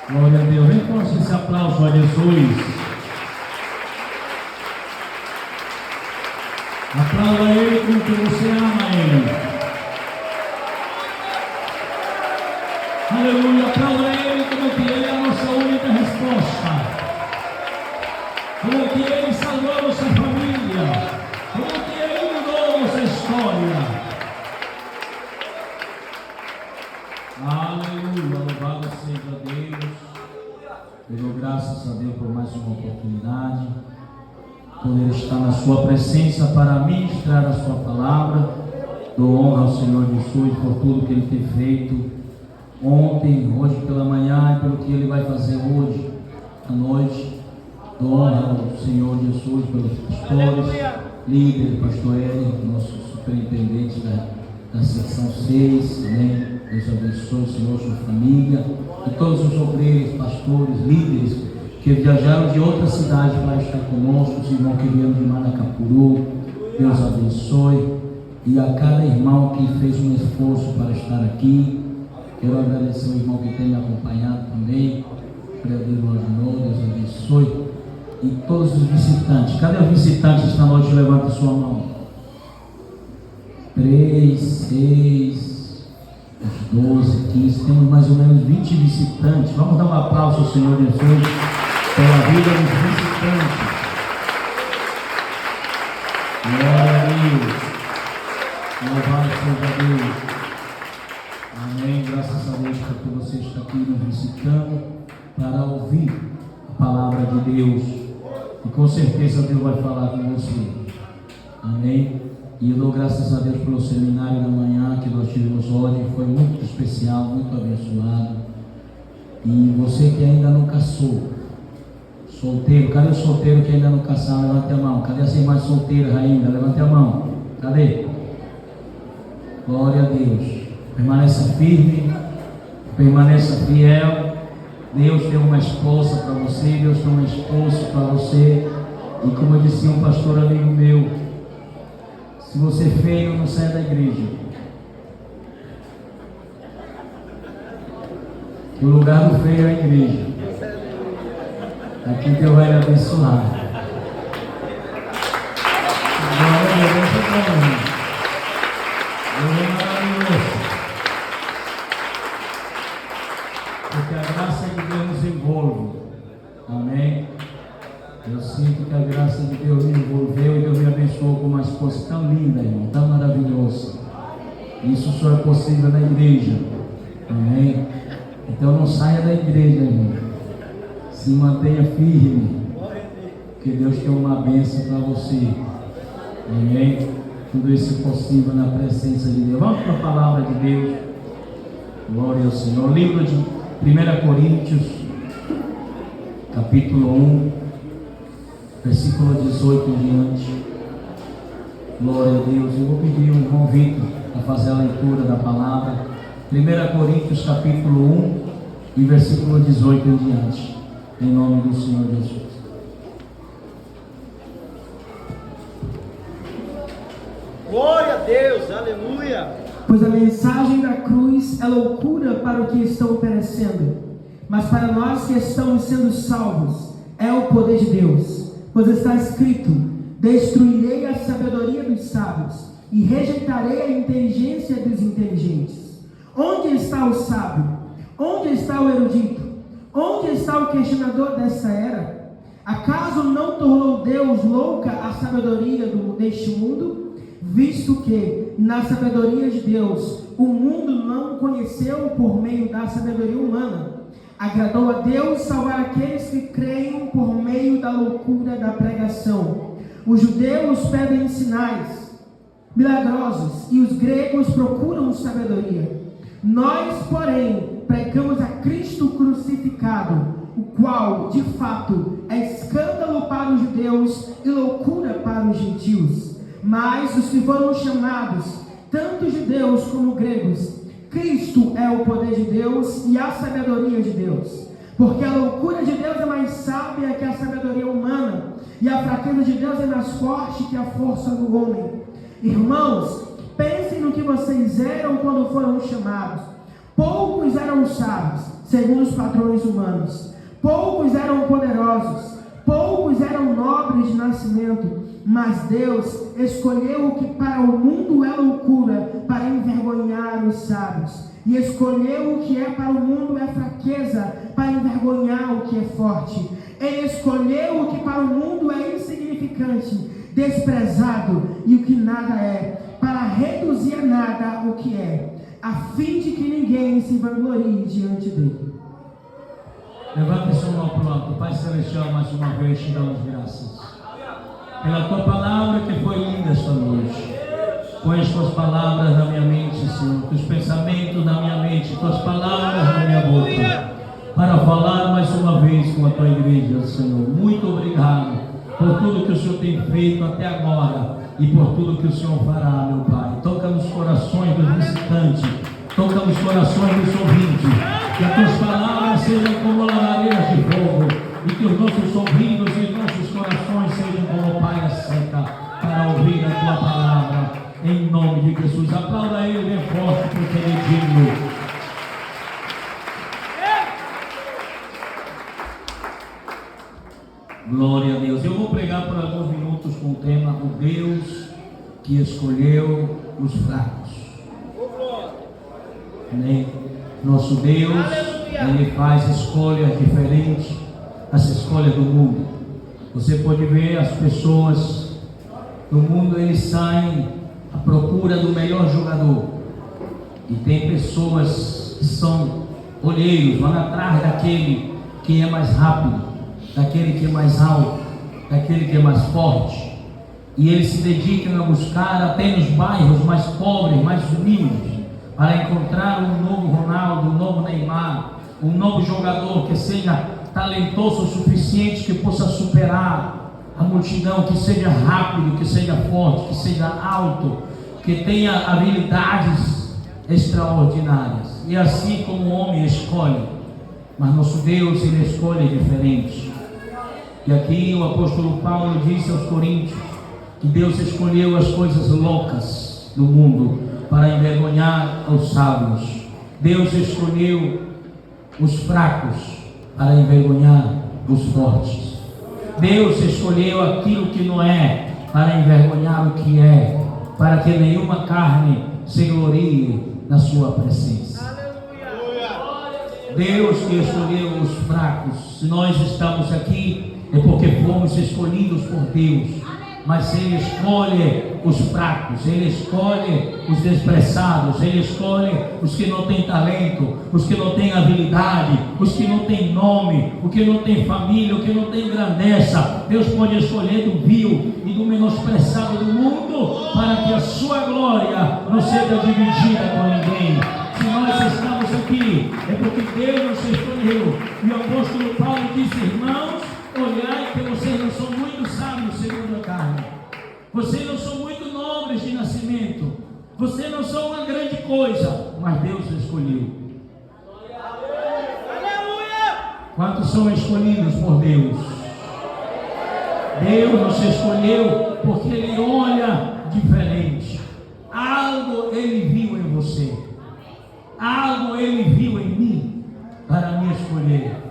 Glória a Deus. Vem com esse aplauso a Jesus. Aplauda Ele como que você ama Ele. Aleluia. Aplauda Ele como que Ele é a nossa única resposta. Como que Ele salvou a nossa família. Como que Ele mudou a nossa história. Aleluia. Louvado seja Deus. Eu dou graças a Deus por mais uma oportunidade. Poder estar na sua presença para ministrar a sua palavra. Dou honra ao Senhor Jesus por tudo que Ele tem feito ontem, hoje pela manhã e pelo que Ele vai fazer hoje à noite. Dou honra ao Senhor Jesus pelos pastores, líder, pastor Hélio, nosso superintendente da secção 6, amém. Deus abençoe o Senhor, sua família e todos os obreiros, pastores, líderes que viajaram de outra cidade para estar conosco, os irmãos que vieram de Manacapuru. Deus abençoe. E a cada irmão que fez um esforço para estar aqui, quero agradecer o irmão que tem me acompanhado também. Deus abençoe. E todos os visitantes. Cadê os visitantes esta noite? Levanta sua mão. 3, 6, 12, 15. Temos mais ou menos 20 visitantes. Vamos dar um aplauso ao Senhor Jesus pela vida dos visitantes. Glória a Deus. Louvado seja Deus. Amém. Graças a Deus porque você está aqui nos visitando para ouvir a palavra de Deus. E com certeza Deus vai falar com você. Amém. E eu dou graças a Deus pelo seminário da manhã que nós tivemos hoje. Foi muito especial, muito abençoado. E você que ainda não casou, solteiro, cadê o solteiro que ainda não casaram? Levante a mão. Cadê as irmãs solteiras ainda? Levante a mão. Cadê? Glória a Deus. Permaneça firme, permaneça fiel. Deus tem uma esposa para você, Deus tem um esposo para você. E como disse um pastor amigo meu, se você é feio, não sai da igreja. O lugar do feio é a igreja. Aqui Deus vai lhe abençoar. Glória a Deus, é maravilhoso. Porque a graça de Deus nos envolve. Amém. Eu sinto que a graça de Deus me envolveu e Deus me abençoou com uma esposa tão linda, irmão, tão maravilhosa. Isso só é possível na igreja. Amém. Então não saia da igreja, irmão. Se mantenha firme, porque Deus tem uma bênção para você. Amém. Tudo isso é possível na presença de Deus. Vamos para a palavra de Deus. Glória ao Senhor. Livro de 1 Coríntios, capítulo 1, versículo 18 em diante. Glória a Deus. Eu vou pedir um irmão Vitor a fazer a leitura da palavra. 1 Coríntios, capítulo 1, e versículo 18 em diante. Em nome do Senhor Jesus. Glória a Deus, aleluia. Pois a mensagem da cruz é loucura para os que estão perecendo, mas para nós que estamos sendo salvos é o poder de Deus. Pois está escrito: destruirei a sabedoria dos sábios e rejeitarei a inteligência dos inteligentes. Onde está o sábio? Onde está o erudito? Onde está o questionador dessa era? Acaso não tornou Deus louca a sabedoria deste mundo? Visto que, na sabedoria de Deus, o mundo não conheceu por meio da sabedoria humana. Agradou a Deus salvar aqueles que creem por meio da loucura da pregação. Os judeus pedem sinais milagrosos e os gregos procuram sabedoria. Nós, porém, pregamos a Cristo crucificado, o qual, de fato, é escândalo para os judeus e loucura para os gentios. Mas os que foram chamados, tanto judeus como gregos, Cristo é o poder de Deus e a sabedoria de Deus. Porque a loucura de Deus é mais sábia que a sabedoria humana, e a fraqueza de Deus é mais forte que a força do homem. Irmãos, pensem no que vocês eram quando foram chamados. Poucos eram sábios, segundo os padrões humanos. Poucos eram poderosos, poucos eram nobres de nascimento, mas Deus escolheu o que para o mundo é loucura, para envergonhar os sábios. E escolheu o que é para o mundo é fraqueza, para envergonhar o que é forte. Ele escolheu o que para o mundo é insignificante, desprezado e o que nada é, para reduzir a nada o que é, a fim de que ninguém se vanglorie diante dele. Levanta sua mão para o alto. Pai Celestial, mais uma vez te damos graças pela tua palavra que foi linda esta noite. Põe as tuas palavras na minha mente, Senhor, teus pensamentos na minha mente, tuas palavras na minha boca, para falar mais uma vez com a tua igreja, Senhor. Muito obrigado por tudo que o Senhor tem feito até agora e por tudo que o Senhor fará, meu Pai. Toca nos corações dos visitantes, toca nos corações dos ouvintes, que as tuas palavras sejam como labaredas de fogo e que os nossos ouvidos e nossos corações sejam como palha seca para ouvir a tua palavra. Em nome de Jesus, aplauda ele bem forte, porque ele é digno. Glória a Deus. Eu vou pregar por alguns minutos com o tema: o Deus que escolheu os fracos. Amém. Nosso Deus, Ele faz escolhas diferentes das escolhas do mundo. Você pode ver as pessoas do mundo, eles saem à procura do melhor jogador, e tem pessoas que são olheiros, vão atrás daquele que é mais rápido, daquele que é mais alto, daquele que é mais forte, e eles se dedicam a buscar até nos bairros mais pobres, mais humildes, para encontrar um novo Ronaldo, um novo Neymar, um novo jogador que seja talentoso o suficiente, que possa superar a multidão, que seja rápido, que seja forte, que seja alto, que tenha habilidades extraordinárias. E assim como o homem escolhe, mas nosso Deus, Ele escolhe diferente. E aqui o apóstolo Paulo disse aos Coríntios que Deus escolheu as coisas loucas do mundo para envergonhar os sábios. Deus escolheu os fracos para envergonhar os fortes. Deus escolheu aquilo que não é para envergonhar o que é, para que nenhuma carne se glorie na sua presença. Deus que escolheu os fracos. Se nós estamos aqui é porque fomos escolhidos por Deus. Mas Ele escolhe os fracos, Ele escolhe os desprezzados, Ele escolhe os que não têm talento, os que não têm habilidade, os que não têm nome, os que não têm família, os que não têm grandeza. Deus pode escolher do vil e do menosprezado do mundo, para que a sua glória não seja dividida com ninguém. Se nós estamos aqui, é porque Deus nos escolheu. E o apóstolo Paulo disse: irmãos, olhai que vocês não são muito sábios segundo a carne, vocês não são muito nobres de nascimento, vocês não são uma grande coisa, mas Deus escolheu. Quantos são escolhidos por Deus? Deus nos escolheu porque Ele olha diferente. Algo Ele viu em você, algo Ele viu em mim para me escolher.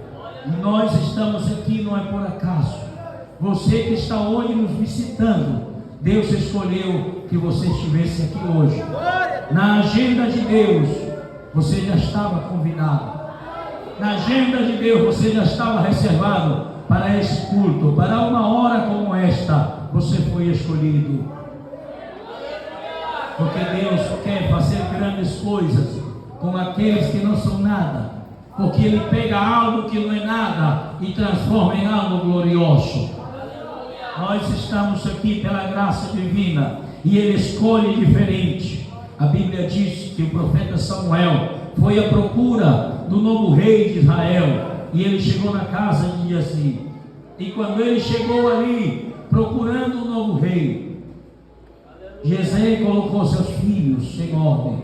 E nós estamos aqui não é por acaso. Você que está hoje nos visitando, Deus escolheu que você estivesse aqui hoje. Na agenda de Deus, você já estava convidado. Na agenda de Deus, você já estava reservado para esse culto, para uma hora como esta. Você foi escolhido. Porque Deus quer fazer grandes coisas com aqueles que não são nada. Porque Ele pega algo que não é nada e transforma em algo glorioso. Nós estamos aqui pela graça divina e Ele escolhe diferente. A Bíblia diz que o profeta Samuel foi à procura do novo rei de Israel, e ele chegou na casa de Jessé. E quando ele chegou ali procurando o novo rei, Jessé colocou seus filhos em ordem.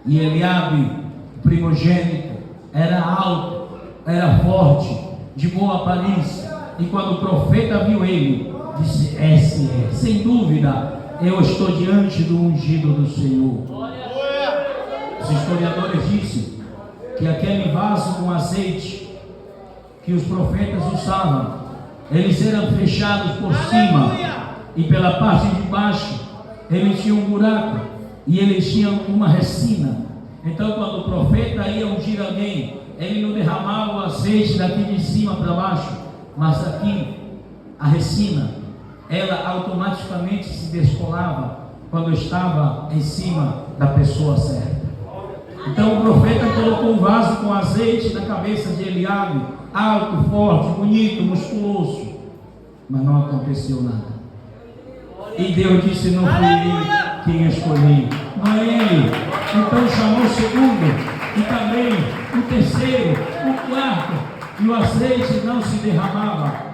E Eliabe, o primogênito, era alto, era forte, de boa aparência. E quando o profeta viu ele, disse: esse é, sem dúvida, eu estou diante do ungido do Senhor. Os historiadores dizem que aquele vaso com azeite que os profetas usavam, eles eram fechados por cima e pela parte de baixo eles tinham um buraco e eles tinham uma resina. Então quando o profeta ia ungir alguém, ele não derramava o azeite daqui de cima para baixo, mas aqui a resina, ela automaticamente se descolava quando estava em cima da pessoa certa. Então o profeta colocou um vaso com azeite na cabeça de Eliabe, alto, forte, bonito, musculoso, mas não aconteceu nada. E Deus disse: não fui eu quem escolhi, não é ele. Então chamou o segundo, e também o terceiro, o quarto, e o azeite não se derramava.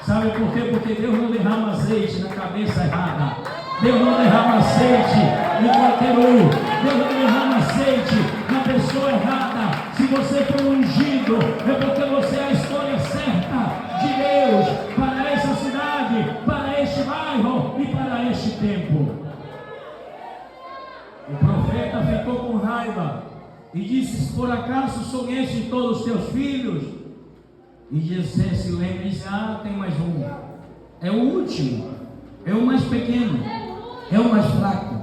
Sabe por quê? Porque Deus não derrama azeite na cabeça errada. Deus não derrama azeite em qualquer um. Deus não derrama azeite na pessoa errada. Se você for ungido, é porque você é a escolha certa de Deus para essa cidade, para este bairro e para este tempo. O profeta ficou com raiva e disse: por acaso são estes todos os teus filhos? E Jessé se lembra e disse: ah, tem mais um. É o último, é o mais pequeno, é o mais fraco.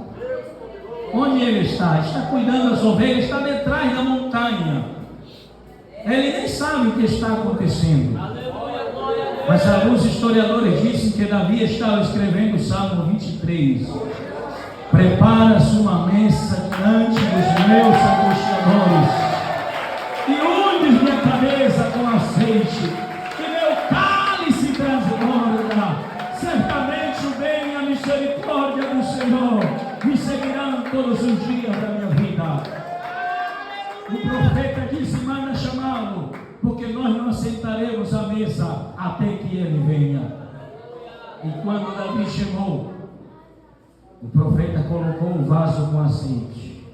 Onde ele está? Está cuidando das ovelhas, está detrás da montanha. Ele nem sabe o que está acontecendo. Mas alguns historiadores dizem que Davi estava escrevendo o Salmo 23. Prepara-se uma mesa diante dos meus angustiadores, e unges minha cabeça com azeite, e meu cálice transborda. Certamente o bem e a misericórdia do Senhor me seguirão todos os dias da minha vida. O profeta disse: manda chamá-lo, porque nós não sentaremos à mesa até que ele venha. E quando Davi chegou, o profeta colocou o vaso com azeite,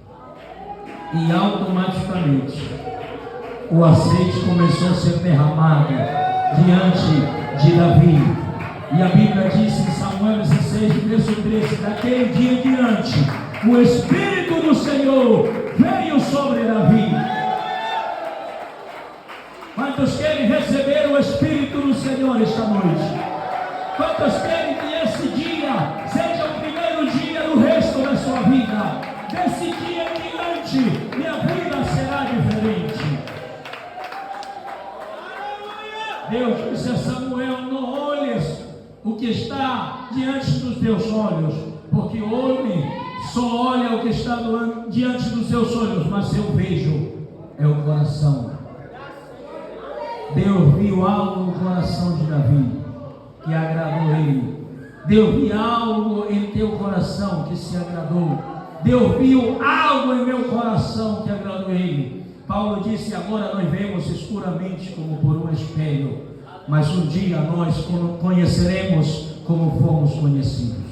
e automaticamente o azeite começou a ser derramado diante de Davi. E a Bíblia diz em Samuel 16, verso 13: daquele dia em diante, o Espírito do Senhor veio sobre Davi. Quantos querem receber o Espírito do Senhor esta noite? Quantos querem que esse dia seja o primeiro dia do resto da sua vida? Desse dia em diante, minha vida será diferente. Deus disse a Samuel: não olhes o que está diante dos teus olhos, porque o homem só olha o que está diante dos seus olhos, mas eu vejo é o coração. Deus viu algo no coração de Davi que agradou ele. Deus viu algo em teu coração que se agradou. Deus viu algo em meu coração que agradou ele. Paulo disse: agora nós vemos escuramente como por um espelho, mas um dia nós conheceremos como fomos conhecidos.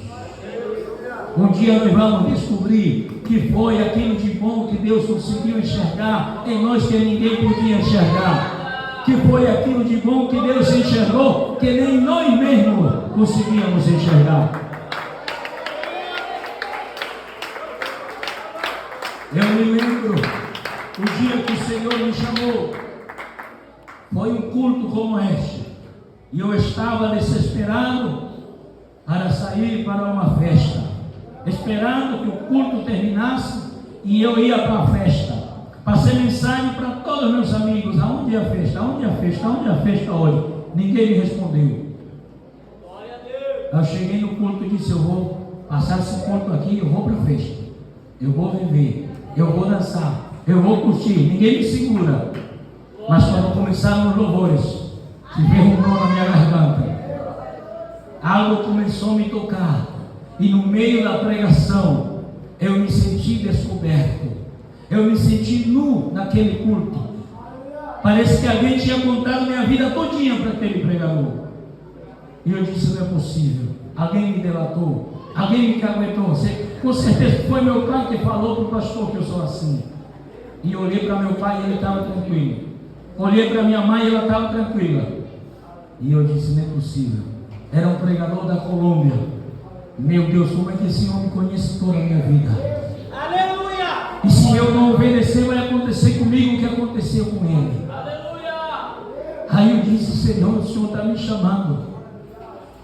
Um dia nós vamos descobrir que foi aquilo de bom que Deus conseguiu enxergar em nós que ninguém podia enxergar. Que foi aquilo de bom que Deus enxergou que nem nós mesmos conseguíamos enxergar. Eu me lembro o dia que o Senhor me chamou. Foi um culto como este, e eu estava desesperado para sair para uma festa, esperando que o culto terminasse e eu ia para a festa. Passei mensagem para todos os meus amigos: aonde é a festa? Aonde é a festa? Aonde é a festa hoje? Ninguém me respondeu. Eu cheguei no culto e disse: eu vou passar esse culto aqui, eu vou para a festa, eu vou viver, eu vou dançar, eu vou curtir, ninguém me segura. Mas quando começaram os louvores, se derrubou na minha garganta, algo começou a me tocar, e no meio da pregação eu me senti descoberto. Eu me senti nu naquele culto. Parece que alguém tinha contado minha vida todinha para aquele pregador. E eu disse: não é possível. Alguém me delatou, alguém me caguetou. Com certeza foi meu pai que falou para o pastor que eu sou assim. E eu olhei para meu pai e ele estava tranquilo. Olhei para minha mãe e ela estava tranquila. E eu disse: não é possível. Era um pregador da Colômbia. Meu Deus, como é que esse homem conhece toda a minha vida? Aleluia! E se eu não obedecer, vai acontecer comigo o que aconteceu com ele. Aí eu disse: Senhor, o Senhor está me chamando.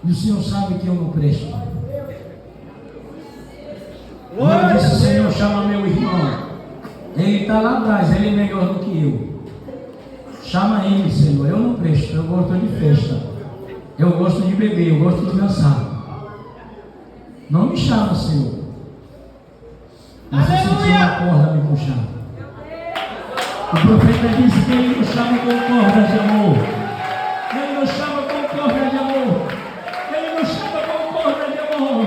E o Senhor sabe que eu não presto. E eu disse: Senhor, chama meu irmão. Ele está lá atrás, ele é melhor do que eu. Chama ele, Senhor. Eu não presto, eu gosto de festa. Eu gosto de beber, eu gosto de dançar. Não me chama, Senhor. Mas eu senti uma corda me puxando. O profeta disse que ele nos chama com corda de amor. Ele nos chama com corda de amor. Ele nos chama com corda de amor.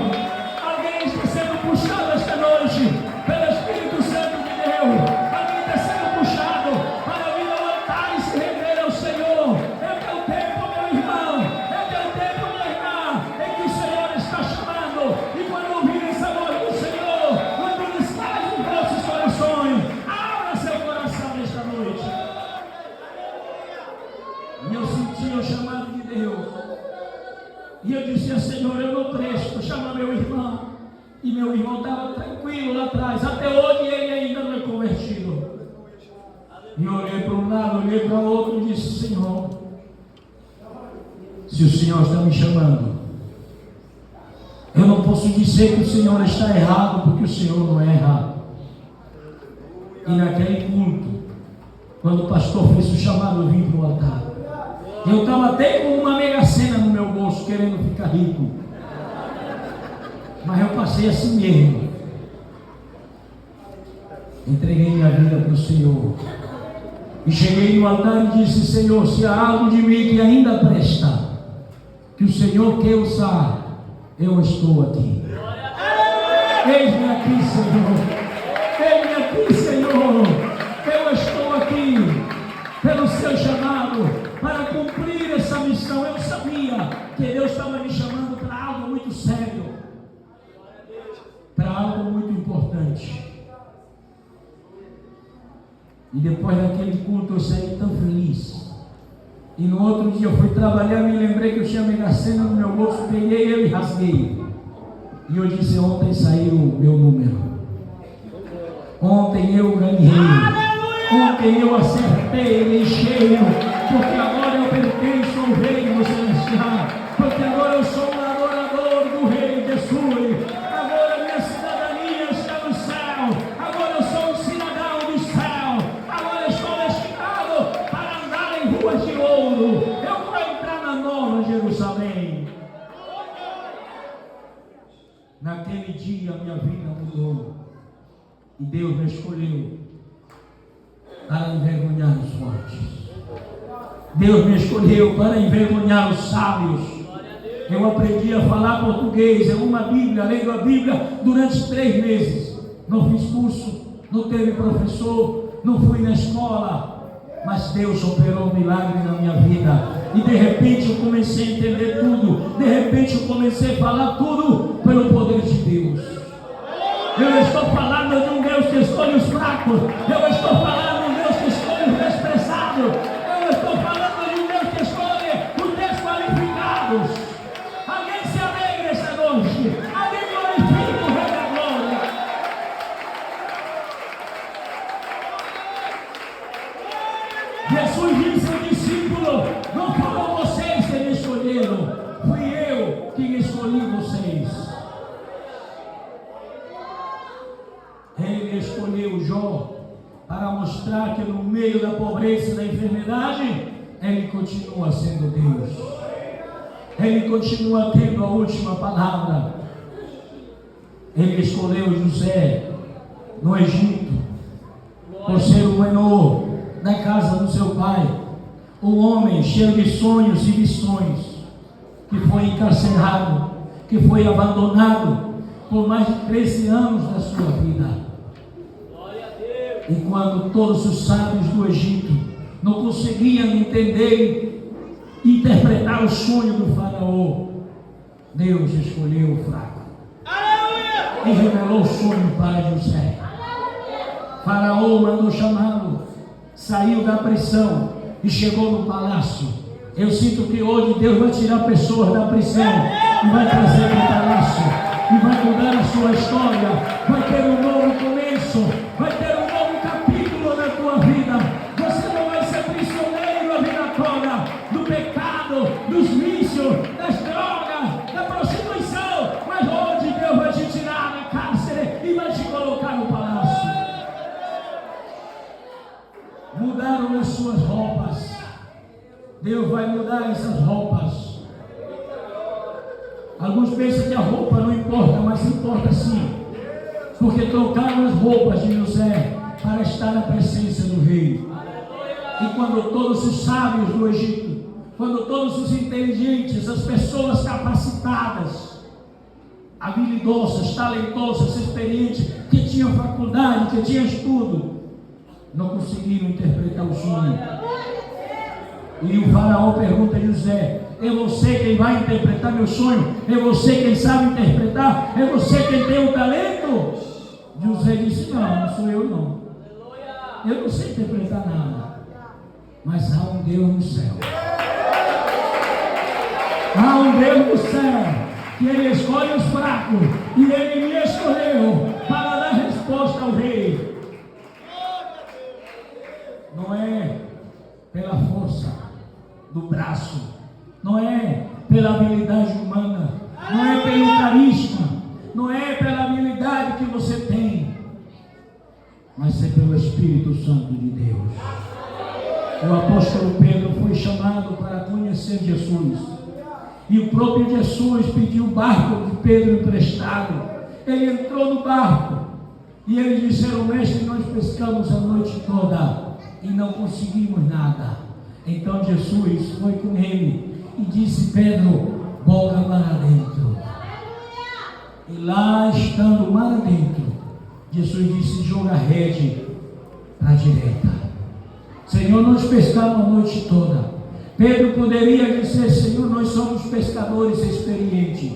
Alguém está sendo puxado esta noite pelo Espírito Santo de Deus. Alguém está sendo puxado para vir ao altar e se render ao Senhor. É teu tempo, meu irmão. É teu tempo, minha irmã. É que o Senhor está chamando. E quando ouvir essa voz do Senhor, quando desfaz os vossos corações, abra seu coração nesta noite. E eu senti o chamado de Deus. E eu disse: Senhor, eu não presto. Chama meu irmão. E meu irmão estava tranquilo lá atrás. Até hoje ele ainda não é convertido. E eu olhei para um lado, olhei para o outro e disse: Senhor, se o Senhor está me chamando, eu não posso dizer que o Senhor está errado, porque o Senhor não é errado. E naquele culto, quando o pastor fez o chamado, eu vim para o altar. Eu estava até com uma mega sena no meu bolso, querendo ficar rico. Mas eu passei assim mesmo. Entreguei minha vida para o Senhor. E cheguei no altar e disse: Senhor, se há algo de mim que ainda presta, que o Senhor quer usar, eu estou aqui. Eis-me aqui, Senhor. Eis-me aqui, Senhor. Eu estou aqui pelo seu chamado, para cumprir essa missão. Eu sabia que Deus estava me chamando para algo muito sério, para algo muito importante. E depois daquele culto eu saí tão feliz. E no outro dia eu fui trabalhar, me lembrei que eu tinha mega sena no meu bolso, peguei ele e rasguei. E eu disse: ontem saiu o meu número. Ontem eu ganhei. Ontem eu acertei em cheio. Porque agora eu pertenço ao reino celestial. Porque agora eu sou um adorador do Rei Jesus. Agora minha cidadania está no céu. Agora eu sou um cidadão do céu. Agora eu estou destinado para andar em ruas de ouro. Eu vou entrar na nova Jerusalém. Naquele dia minha vida mudou. E Deus me escolheu para envergonhar os fortes. Deus me escolheu para envergonhar os sábios. Eu aprendi a falar português, é uma Bíblia, lendo a Bíblia durante 3 meses. Não fiz curso, não teve professor, não fui na escola, mas Deus operou um milagre na minha vida. E de repente eu comecei a entender tudo. De repente eu comecei a falar tudo pelo poder de Deus. Eu estou falando de um Deus que escolhe os fracos. Eu estou falando de um Deus que escolhe os desprezado. Eu estou falando de um Deus que escolhe os desqualificados. Alguém se alegre essa noite. Alguém glorifica o Rei da Glória. Jesus disse ao discípulo: não foram vocês que me escolheram, fui eu que escolhi vocês. Ele escolheu Jó para mostrar que no meio da pobreza e da enfermidade, ele continua sendo Deus. Ele continua tendo a última palavra. Ele escolheu José no Egito, por ser o menor da casa do seu pai, um homem cheio de sonhos e visões, que foi encarcerado, que foi abandonado por mais de 13 anos da sua vida. E quando todos os sábios do Egito não conseguiam entender e interpretar o sonho do faraó, Deus escolheu o fraco e revelou o sonho para José. Faraó mandou chamá-lo, saiu da prisão e chegou no palácio. Eu sinto que hoje Deus vai tirar pessoas da prisão e vai trazer para o palácio, e vai mudar a sua história, vai ter um novo começo. começo, vai ter um novo capítulo na tua vida. Você não vai ser prisioneiro a vida toda do pecado, dos vícios, das drogas, da prostituição, mas hoje Deus vai te tirar da cárcere e vai te colocar no palácio. Mudaram as suas roupas, Deus vai mudar essas roupas. Alguns pensam que a roupa não importa, mas importa sim, porque trocaram as roupas de José para estar na presença do rei. E quando todos os sábios do Egito, quando todos os inteligentes, as pessoas capacitadas, habilidosas, talentosas, experientes, que tinham faculdade, que tinham estudo, não conseguiram interpretar o sonho. E o faraó pergunta a José: é você quem vai interpretar meu sonho? É você quem sabe interpretar? É você quem tem o talento? José disse: não sou eu não. Eu não sei interpretar nada. Mas há um Deus no céu. Há um Deus no céu, que Ele escolhe os fracos, e Ele me escolheu para dar resposta ao rei. Não é pela força do braço, não é pela habilidade humana, não é pelo carisma, não é pela habilidade que você tem, mas é pelo Espírito Santo de Deus. O apóstolo Pedro foi chamado para conhecer Jesus, e o próprio Jesus pediu o barco de Pedro emprestado. Ele entrou no barco e eles disseram: mestre, nós pescamos a noite toda e não conseguimos nada. Então Jesus foi com ele e disse: Pedro, boga mar adentro. E lá, estando mar adentro, Jesus disse: joga a rede para a direita. Senhor, nós pescamos a noite toda. Pedro poderia dizer: Senhor, nós somos pescadores experientes.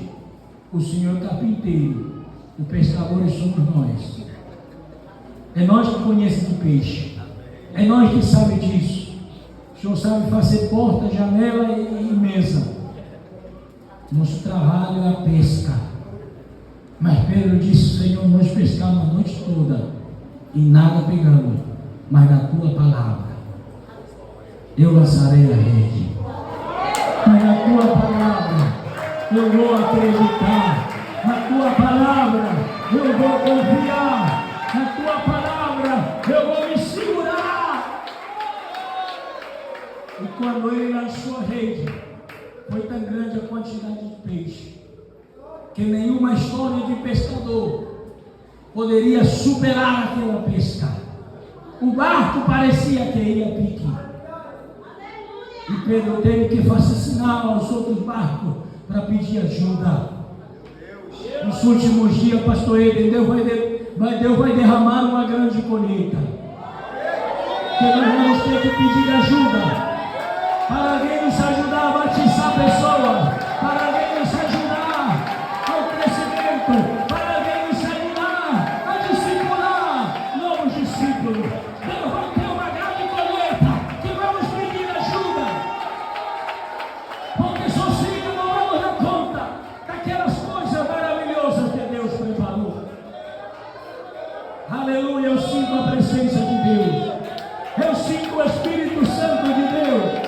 O Senhor é carpinteiro, os pescadores somos nós. É nós que conhecemos de peixe, é nós que sabemos disso. O Senhor sabe fazer porta, janela e mesa. Nosso trabalho é a pesca. Mas Pedro disse: Senhor, nós pescamos a noite toda e nada pegamos, mas na tua palavra eu lançarei a rede. Mas na tua palavra eu vou acreditar. Na tua palavra eu vou confiar. Na tua palavra eu vou me segurar. E quando ele lançou a rede, foi tão grande a quantidade de peixe que nenhuma história de pescador poderia superar aquela pesca. O barco parecia que ia a pique. E Pedro teve que fazer sinal aos outros barcos para pedir ajuda. Nos últimos dias, pastor Eden, Deus vai derramar uma grande colheita. Que nós vamos ter que pedir ajuda para alguém nos ajudar a batizar pessoas, para alguém nos ajudar ao crescimento, para alguém nos ajudar a discipular novos discípulos. Deus vai ter uma grande colheita que vamos pedir ajuda, porque sozinho não vamos dar conta daquelas coisas maravilhosas que Deus preparou. Aleluia, eu sinto a presença de Deus, eu sinto o Espírito Santo de Deus.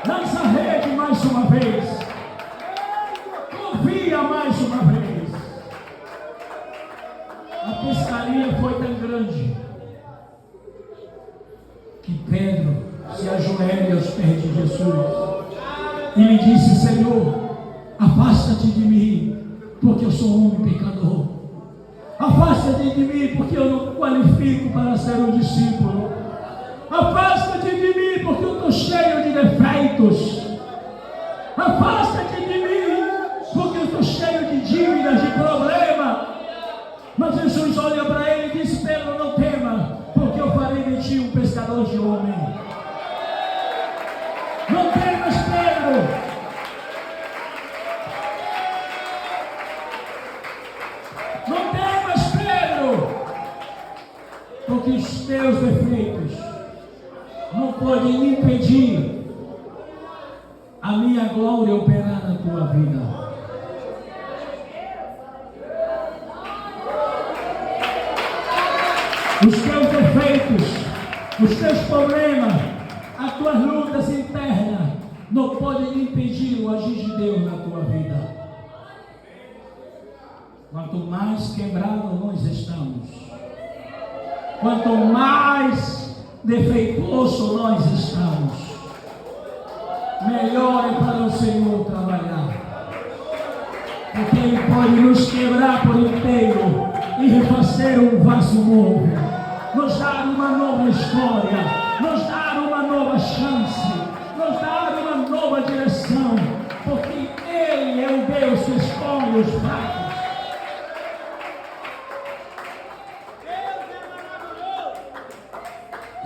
Lança a rede mais uma vez. Confia mais uma vez. A pescaria foi tão grande que Pedro se ajoelha aos pés de Jesus e lhe disse: Senhor, afasta-te de mim, porque eu sou um homem pecador. Afasta-te de mim, porque eu não qualifico para ser um discípulo. Afasta-te de mim, porque eu estou cheio de defeitos. Afasta-te de mim, porque eu estou cheio de dívidas, de problemas. Mas Jesus olha para ele e diz: Pedro, não tema, porque eu farei de ti um pescador de homem. Não temas, Pedro. Não temas, Pedro, porque os teus defeitos não podem impedir a minha glória operar na tua vida. Os teus problemas, as tuas lutas internas, não podem impedir o agir de Deus na tua vida. Quanto mais quebrado nós estamos, quanto mais defeituoso nós estamos, melhor é para o Senhor trabalhar. Porque Ele pode nos quebrar por inteiro e refazer um vaso novo, nos dar uma nova história, nos dar uma nova chance, nos dar uma nova direção, porque Ele é o Deus que escolhe os fracos.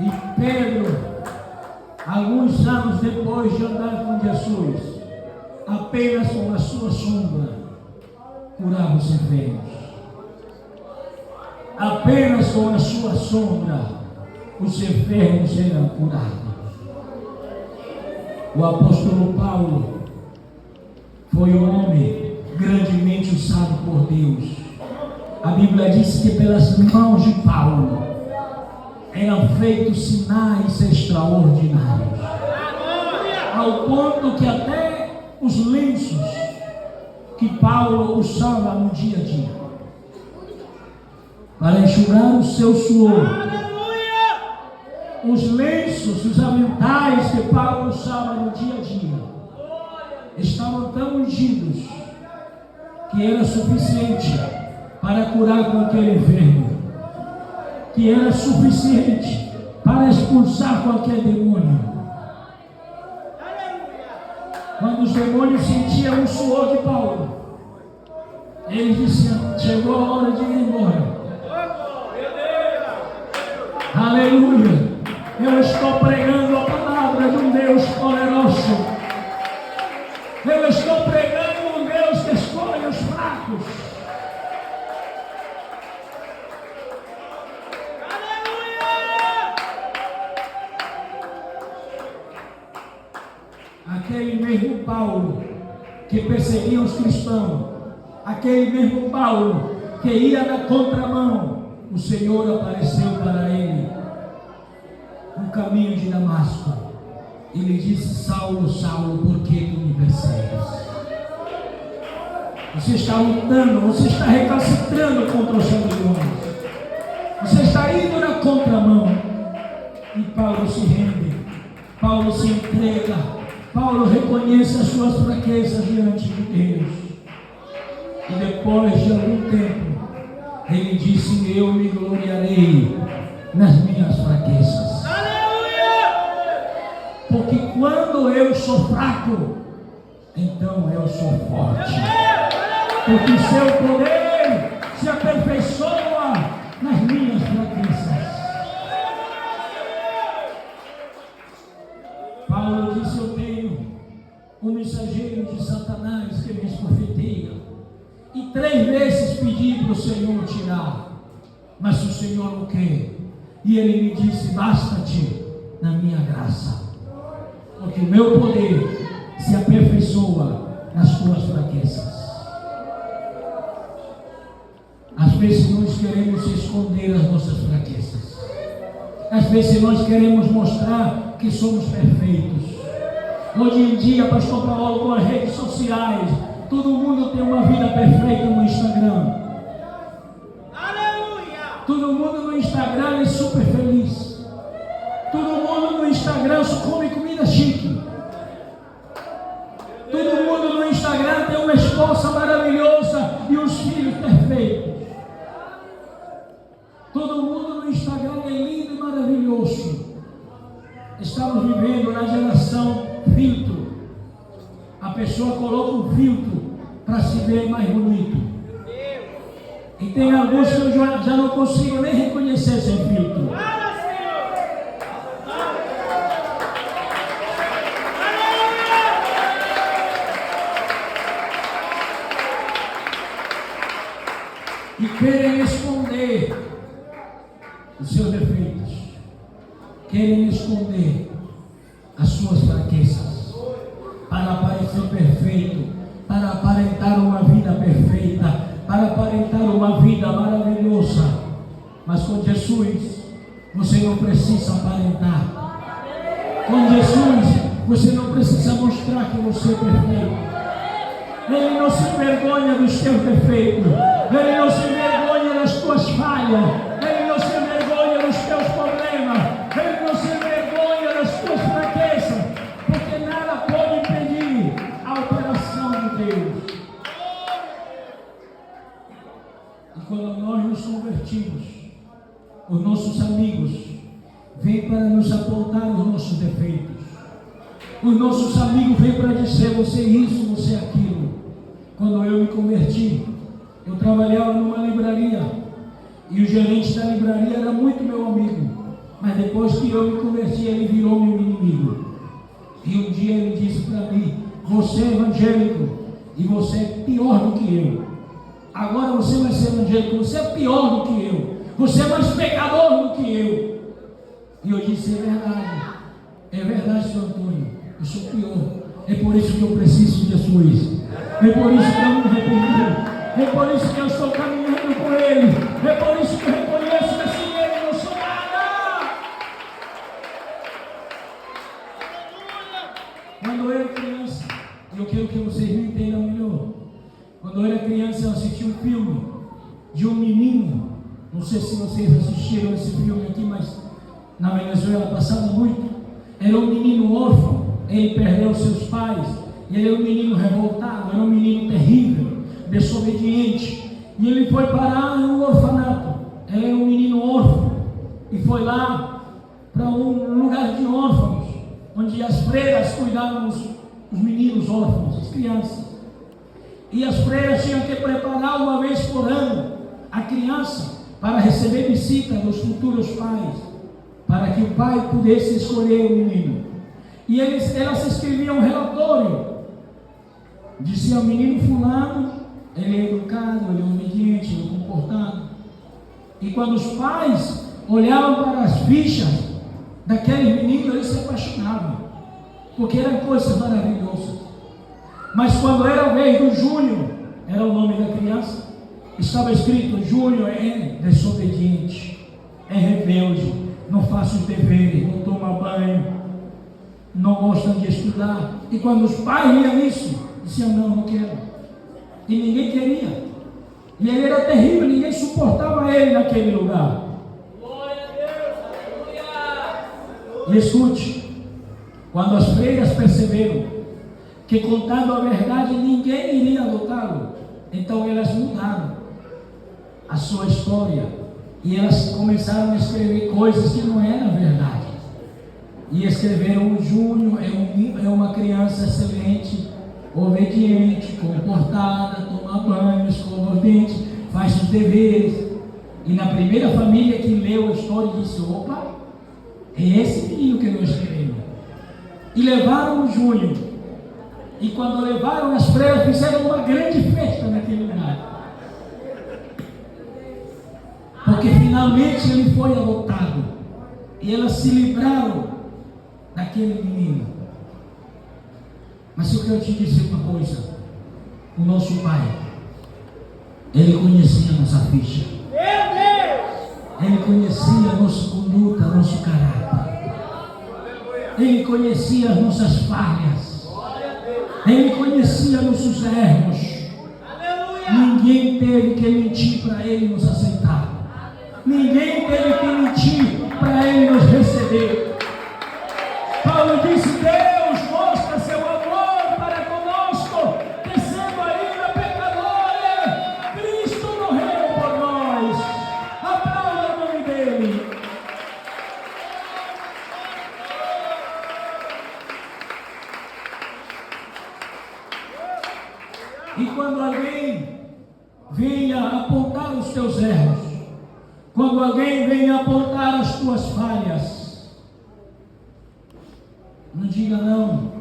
E Pedro, alguns anos depois de andar com Jesus, apenas com a sua sombra, curava os enfermos. Apenas com a sua sombra, os enfermos eram curados. O apóstolo Paulo foi um homem grandemente usado por Deus. A Bíblia diz que pelas mãos de Paulo eram feitos sinais extraordinários, ao ponto que até os lenços que Paulo usava no dia a dia para enxugar o seu suor, os lenços, os aventais que Paulo usava no dia a dia estavam tão ungidos que era suficiente para curar qualquer enfermo, que era suficiente para expulsar qualquer demônio. Quando os demônios sentiam o suor de Paulo, eles diziam: chegou a hora de ir embora. Aleluia! Eu estou pregando a palavra de um Deus poderoso. Eu estou pregando um Deus que escolhe os fracos. Aquele mesmo Paulo que perseguia os cristãos, aquele mesmo Paulo que ia na contramão, o Senhor apareceu para ele no caminho de Damasco e lhe disse: Saulo, Saulo, por que tu me persegues? Você está lutando, você está recalcitrando contra os seus demônios, você está indo na contramão. E Paulo se rende, Paulo se entrega, Paulo reconhece as suas fraquezas diante de Deus. E depois de algum tempo, ele disse: eu me gloriarei nas minhas fraquezas. Porque quando eu sou fraco, então eu sou forte. Porque o seu poder se aperfeiçoa nas minhas fraquezas. Paulo disse: eu tenho um mensageiro de Satanás que me esbofeteia, e 3 vezes pedi para o Senhor tirar, mas o Senhor não quer. E ele me disse: basta-te na minha graça, porque o meu poder se aperfeiçoa nas tuas fraquezas. Às vezes nós queremos esconder as nossas fraquezas, às vezes nós queremos mostrar que somos perfeitos. Hoje em dia, pastor Paulo, com as redes sociais, todo mundo tem uma vida perfeita no Instagram. Aleluia! Todo mundo no Instagram é super feliz. Todo mundo no Instagram só come comida chique. Todo mundo no Instagram tem uma esposa maravilhosa e uns filhos perfeitos. Todo mundo no Instagram é lindo e maravilhoso. Estamos vivendo na geração filtro. A pessoa coloca um filtro para se ver mais bonito. E tem alguns que eu já não consigo nem reconhecer sem filtro. E querem esconder os seus defeitos, querem esconder as suas fraquezas, para parecer perfeito, para aparentar uma vida perfeita, para aparentar uma vida maravilhosa. Mas com Jesus, você não precisa aparentar. Com Jesus, você não precisa mostrar que você é perfeito. Ele não se envergonha dos teus defeitos. Ele não se envergonha das tuas falhas. Ele não se envergonha dos teus problemas. Ele não se envergonha das tuas fraquezas. Porque nada pode impedir a operação de Deus. E quando nós nos convertimos, os nossos amigos vêm para nos apontar os nossos defeitos. Os nossos amigos vêm para dizer: você é isso, você é aquilo. Quando eu me converti, eu trabalhava numa livraria e o gerente da livraria era muito meu amigo. Mas depois que eu me converti, ele virou meu inimigo. E um dia ele disse para mim: você é evangélico e você é pior do que eu. Agora você vai ser evangélico, você é pior do que eu. Você é mais pecador do que eu. E eu disse: é verdade, Sr. Antônio, eu sou pior. É por isso que eu preciso de Jesus. É por isso que eu me arrependi. É por isso que eu estou caminhando com Ele. É por isso que eu reconheço que sem Ele eu não sou nada. Quando eu era criança, e eu quero que vocês me entendam melhor. Quando eu era criança, eu assisti um filme de um menino. Não sei se vocês assistiram esse filme aqui, mas na Venezuela passava muito. Era um menino órfão. Ele perdeu seus pais. Ele era um menino revoltado, era um menino terrível, desobediente. E ele foi parar em um orfanato. Ele era um menino órfão. E foi lá para um lugar de órfãos, onde as freiras cuidavam os meninos órfãos, as crianças. E as freiras tinham que preparar uma vez por ano a criança para receber visita dos futuros pais, para que o pai pudesse escolher o menino. E elas escreviam um relatório. Dizia: o menino fulano, ele é educado, ele é obediente, ele é comportado. E quando os pais olhavam para as fichas daquele menino, eles se apaixonavam, porque eram coisas maravilhosas. Mas quando era a vez do Júnior, era o nome da criança, estava escrito: Júnior é desobediente, é rebelde, não faz os deveres, não toma banho, não gosta de estudar. E quando os pais viam isso, diziam: não quero. E ninguém queria. E ele era terrível, ninguém suportava ele naquele lugar. Glória a Deus. E escute, quando as freiras perceberam que, contando a verdade, ninguém iria adotá-lo, então elas mudaram a sua história. E elas começaram a escrever coisas que não eram verdade. E escreveram: o Júnior é uma criança excelente, obediente, comportada, toma banho, escova os dentes, faz os deveres. E na primeira família que leu a história, disse: opa, é esse menino que nós queremos. E levaram o Júnior. E quando levaram, as freiras fizeram uma grande festa naquele lugar, porque finalmente ele foi adotado. E elas se livraram daquele menino. Mas eu quero te dizer uma coisa: o nosso pai, ele conhecia a nossa ficha. Ele conhecia a nossa conduta, nosso caráter. Ele conhecia as nossas falhas. Ele conhecia nossos erros. Ninguém teve que mentir para ele nos aceitar. Ninguém teve que mentir para ele nos receber. Paulo disse: Deus mostra seu amor para conosco, que sendo ainda pecadores, Cristo morreu por nós. Aplauda o nome dele. E quando alguém venha apontar os teus erros, quando alguém venha apontar as tuas falhas, não diga não,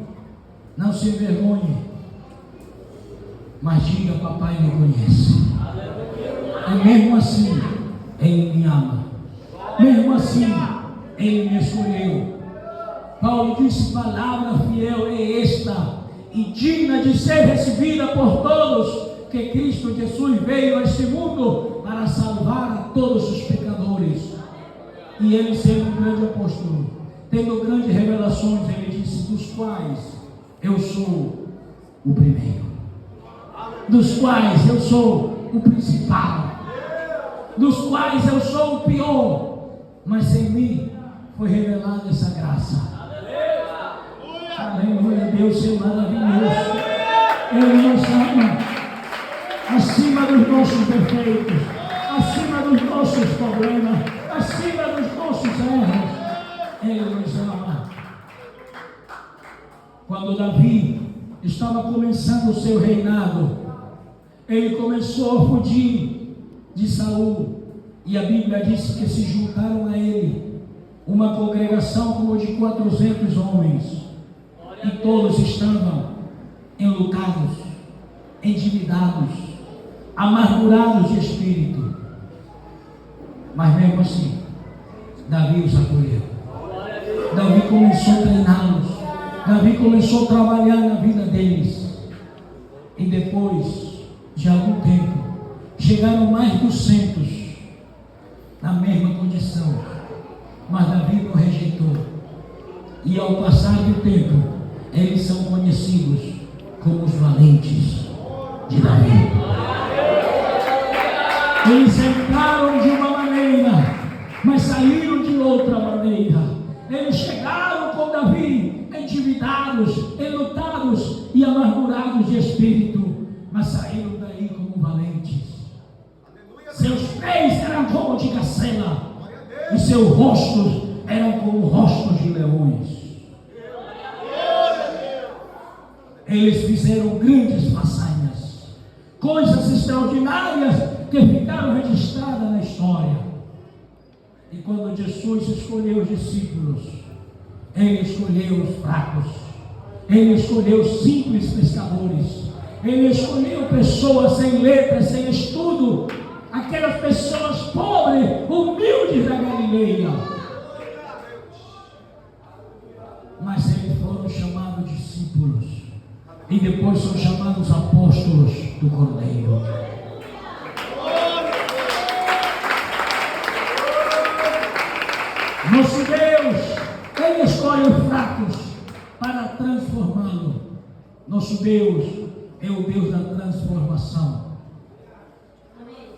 não se envergonhe, mas diga: papai me conhece. E mesmo assim, ele me ama. Mesmo assim, ele me escolheu. Paulo disse: palavra fiel é esta, e digna de ser recebida por todos, que Cristo Jesus veio a este mundo para salvar a todos os pecadores. E ele, sendo um grande apóstolo, tendo grandes revelações, ele disse: dos quais eu sou o primeiro, dos quais eu sou o principal, dos quais eu sou o pior, mas sem mim foi revelada essa graça. Aleluia, Deus é maravilhoso. Ele nos ama acima dos nossos defeitos, acima dos nossos problemas, acima dos nossos erros. Ele nos ama. Quando Davi estava começando o seu reinado, ele começou a fugir de Saul, e a Bíblia diz que se juntaram a ele uma congregação como de 400 homens, e todos estavam enlutados, endividados, amargurados de espírito. Mas mesmo assim, Davi os acolheu. Davi começou a treiná-los. Davi começou a trabalhar na vida deles. E depois de algum tempo, chegaram mais de 200 na mesma condição. Mas Davi não rejeitou. E ao passar do tempo, eles são conhecidos como os valentes de Davi. Eles entraram de uma maneira, mas saíram de outra maneira. Eles chegaram com Davi endividados, enlutados e amargurados de espírito, mas saíram daí como valentes. Seus pés eram como de gacela e seus rostos eram como rostos de leões. Eles fizeram grandes façanhas, coisas extraordinárias que ficaram registradas na história. E quando Jesus escolheu os discípulos, ele escolheu os fracos, ele escolheu os simples pescadores, ele escolheu pessoas sem letras, sem estudo, aquelas pessoas pobres, humildes da Galileia. Mas eles foram chamados discípulos. E depois são chamados apóstolos do Cordeiro. Nosso Deus, Ele escolhe os fracos para transformá-lo. Nosso Deus é o Deus da transformação.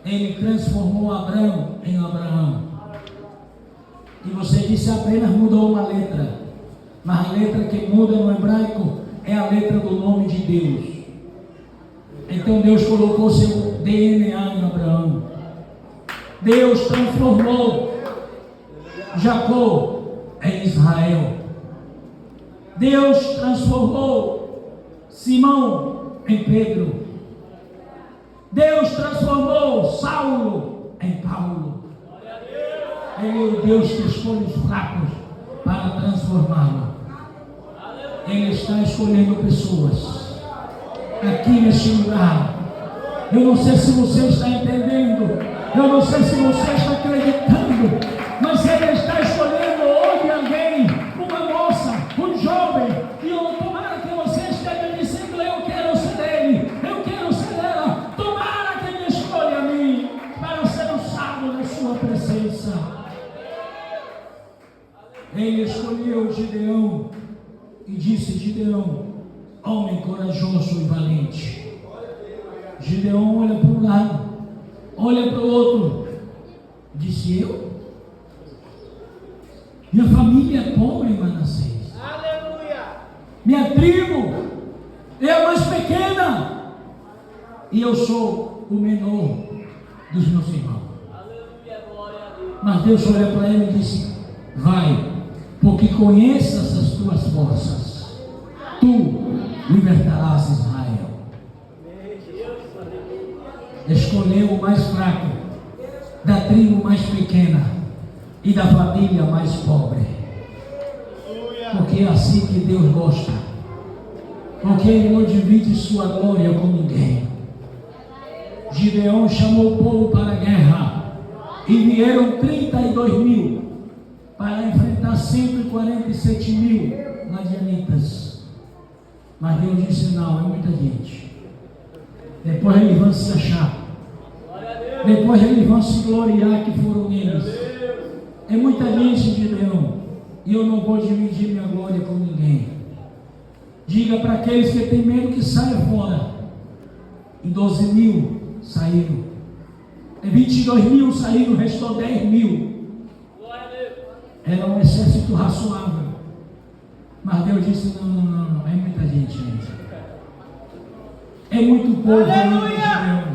Ele transformou Abraão em Abraão. E você disse apenas mudou uma letra. Mas a letra que muda no hebraico é a letra do nome de Deus. Então Deus colocou seu DNA em Abraão. Deus transformou Jacó em Israel. Deus transformou Simão em Pedro. Deus transformou Saulo em Paulo. Ele é o Deus que escolhe os fracos para transformá-lo. Ele está escolhendo pessoas aqui neste lugar. Eu não sei se você está entendendo, eu não sei se você está acreditando, mas Ele está escolhendo hoje alguém, uma moça, um jovem, e tomara que você esteja dizendo: eu quero ser ele, eu quero ser ela. Tomara que Ele escolha a mim para ser usado na sua presença. Ele escolheu Gideão e disse: Gideão, homem corajoso e valente. Gideão olha para um lado, olha para o outro, disse: eu? Minha família é pobre em Manassés. Aleluia! Minha tribo é a mais pequena e eu sou o menor dos meus irmãos. Mas Deus olha para ele e disse: vai, porque conheças as tuas forças, tu libertarás Israel. Escolheu o mais fraco, da tribo mais pequena e da família mais pobre, porque é assim que Deus gosta, porque Ele não divide sua glória com ninguém. Gideão chamou o povo para a guerra e vieram 32.000 para enfrentar 147.000 madianitas. Mas Deus disse: não, é muita gente. Depois eles vão se achar, depois eles vão se gloriar que foram eles. É muita gente, Gideão, e eu não vou dividir minha glória com ninguém. Diga para aqueles que têm medo que saia fora. E 12 mil saíram. 22 mil saíram, restou 10 mil. Era um exército razoável. Mas Deus disse: não, é muita gente ainda. É muito povo ainda, Gideão.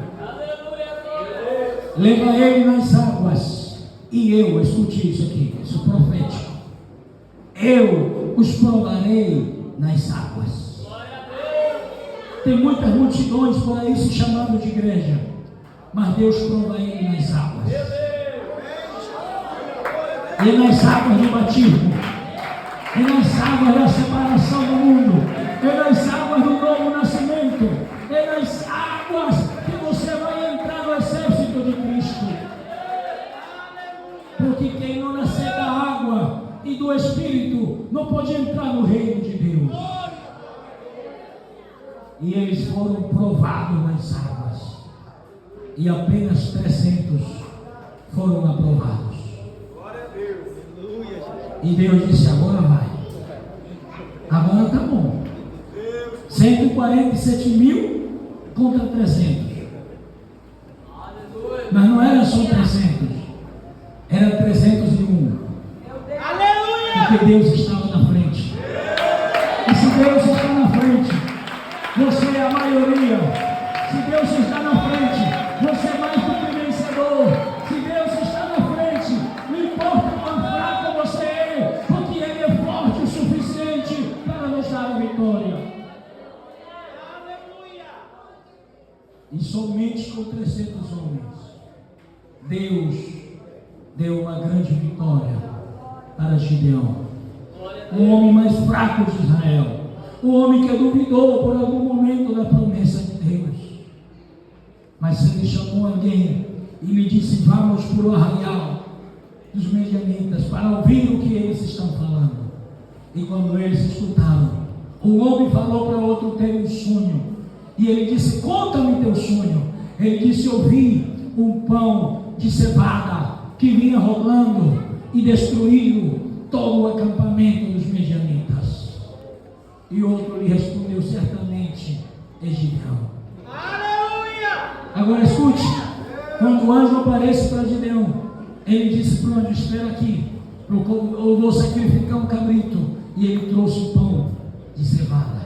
Leva ele nas águas. E eu, escute isso aqui, isso é profético. Eu os provarei nas águas. Tem muitas multidões por aí se chamando de igreja, mas Deus prova ele nas águas. E nas águas do batismo, e nas águas da separação do mundo, e nas águas do novo nascimento, e nas águas que você vai entrar no exército de Cristo. Porque quem não nascer da água e do Espírito não pode entrar no reino de Deus. E eles foram provados nas águas, e apenas 300 foram aprovados. E Deus disse: agora vai, agora tá bom. 147 mil contra 300. Mas não era só 300, era 301. Porque Deus estava na frente. E se Deus está na frente, você é a maioria. Se Deus está na frente, você é mais do que vencedor. Se Deus está na frente, não importa quão fraco você é, porque Ele é forte o suficiente para nos dar a vitória. E somente com 300 homens, Deus deu uma grande vitória para Gideão, o homem mais fraco de Israel, o homem que duvidou por algum momento da promessa de Deus. Mas ele chamou alguém e lhe disse: vamos para o arraial dos medianitas para ouvir o que eles estão falando. E quando eles escutaram, o homem falou para o outro ter um sonho. E ele disse: conta-me teu sonho. Ele disse: eu vi um pão de cevada que vinha rolando e destruiu todo o acampamento dos medianitas. E outro lhe respondeu: certamente é Gideão. Agora escute, quando o anjo aparece para Gideão, ele disse para o anjo: espera aqui, eu vou sacrificar um cabrito. E ele trouxe o pão de cevada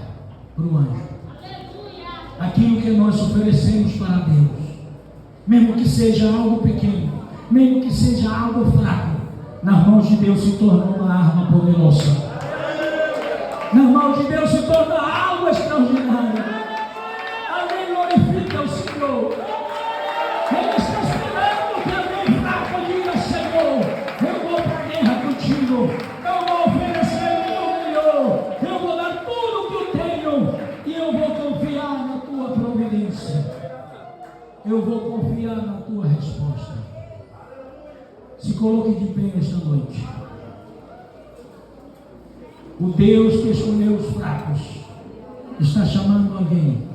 para o anjo. Aquilo que nós oferecemos para Deus, mesmo que seja algo pequeno, mesmo que seja algo fraco, nas mãos de Deus se torna uma arma poderosa. Nas mãos de Deus se torna algo extraordinário. Alguém glorifica o Senhor. Ele está esperando que alguém fraco diga: Senhor, eu vou para a guerra contigo, eu vou oferecer o meu melhor, eu vou dar tudo o que eu tenho, e eu vou confiar na tua providência, eu vou confiar na tua resposta. Se coloque de pé nesta noite. O Deus que escolheu os fracos está chamando alguém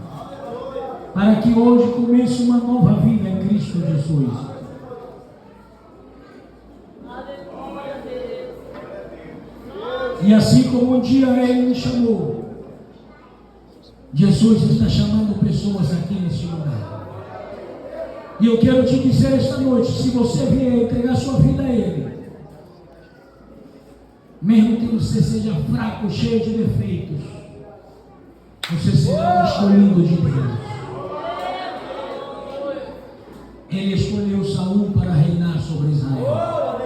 para que hoje comece uma nova vida em Cristo Jesus. E assim como um dia Ele me chamou, Jesus está chamando pessoas aqui neste lugar. E eu quero te dizer esta noite: se você vier entregar sua vida a Ele, mesmo que você seja fraco, cheio de defeitos, você será um escolhido de Deus. Ele escolheu Saul para reinar sobre Israel.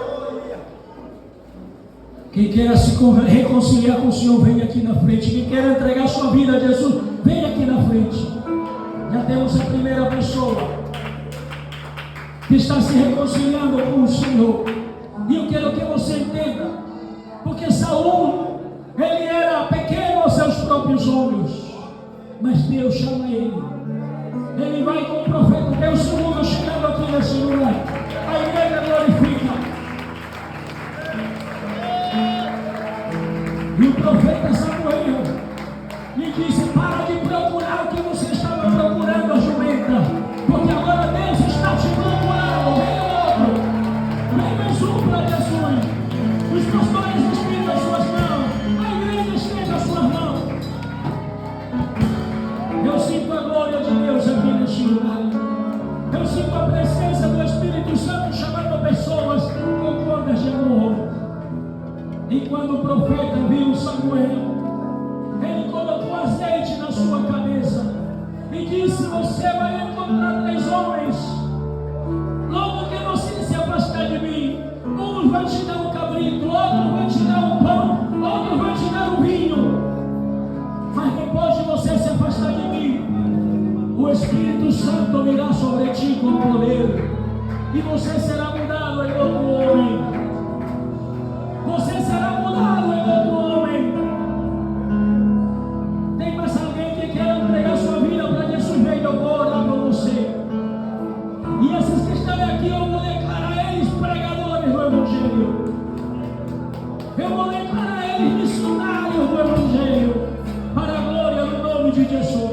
Quem queira se reconciliar com o Senhor, venha aqui na frente. Quem quer entregar sua vida a Jesus, venha aqui na frente. Já temos a primeira pessoa que está se reconciliando com o Senhor. E eu quero que você entenda, porque Saul, ele era pequeno aos seus próprios olhos, mas Deus chama ele. Ele vai com o profeta Deus segundo chegando aqui nesse lugar. A igreja glorifica. E o profeta Samuel lhe disse: para de procurar o que você estava procurando, a jumenta, porque agora Deus está te procurando. Vem outro, vem mais um para Jesus. disse: você vai encontrar 3 homens. Logo que você se afastar de mim, uns vão te dar um cabrito, outro vai te dar um pão, outro vai te dar um vinho. Mas depois de você se afastar de mim, o Espírito Santo virá sobre ti com poder, e você será mudado em outro homem. Você será mudado em outro homem. Tem mais alguém que quer entregar sua vida para Jesus? Vem, eu vou orar por você. E esses que estão aqui, eu vou declarar eles pregadores do Evangelho. Eu vou declarar eles missionários do Evangelho, para a glória do nome de Jesus.